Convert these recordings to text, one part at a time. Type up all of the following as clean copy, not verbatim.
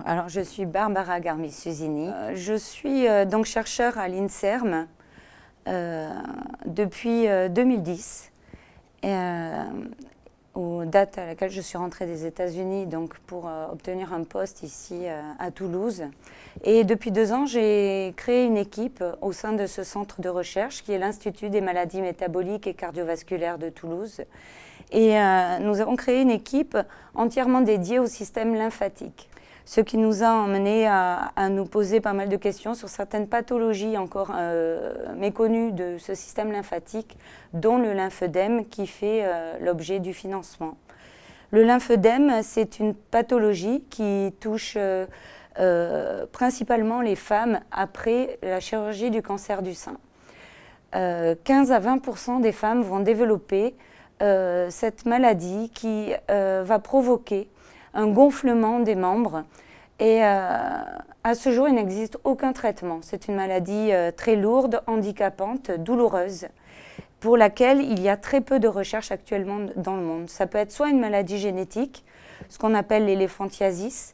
Alors je suis Barbara Garmi-Susini. Je suis donc chercheure à l'INSERM depuis 2010, aux dates à laquelle je suis rentrée des États-Unis donc pour obtenir un poste ici à Toulouse. Et depuis 2 ans, j'ai créé une équipe au sein de ce centre de recherche qui est l'Institut des maladies métaboliques et cardiovasculaires de Toulouse. Et nous avons créé une équipe entièrement dédiée au système lymphatique. Ce qui nous a amené à nous poser pas mal de questions sur certaines pathologies encore méconnues de ce système lymphatique, dont le lymphœdème qui fait l'objet du financement. Le lymphœdème, c'est une pathologie qui touche principalement les femmes après la chirurgie du cancer du sein. 15 à 20% des femmes vont développer cette maladie qui va provoquer un gonflement des membres et à ce jour il n'existe aucun traitement. C'est une maladie très lourde, handicapante, douloureuse, pour laquelle il y a très peu de recherches actuellement dans le monde. Ça peut être soit une maladie génétique, ce qu'on appelle l'éléphantiasis,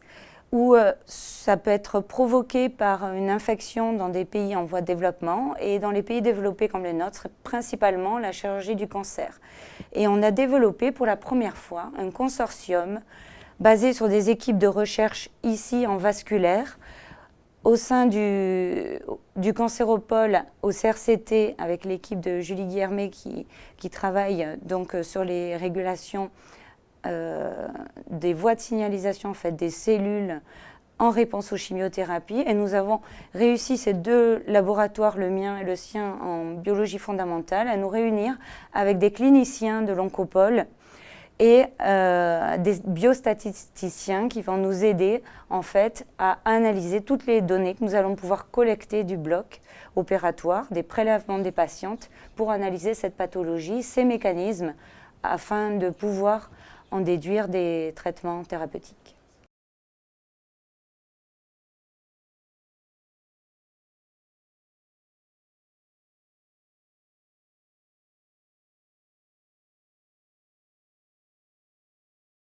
ou ça peut être provoqué par une infection dans des pays en voie de développement, et dans les pays développés comme les nôtres, principalement la chirurgie du cancer. Et on a développé pour la première fois un consortium basé sur des équipes de recherche ici en vasculaire, au sein du cancéropole au CRCT, avec l'équipe de Julie Guillermet qui travaille donc sur les régulations des voies de signalisation en fait, des cellules en réponse aux chimiothérapies. Et nous avons réussi, ces 2 laboratoires, le mien et le sien en biologie fondamentale, à nous réunir avec des cliniciens de l'oncopole et des biostatisticiens qui vont nous aider en fait à analyser toutes les données que nous allons pouvoir collecter du bloc opératoire, des prélèvements des patientes pour analyser cette pathologie, ces mécanismes, afin de pouvoir en déduire des traitements thérapeutiques.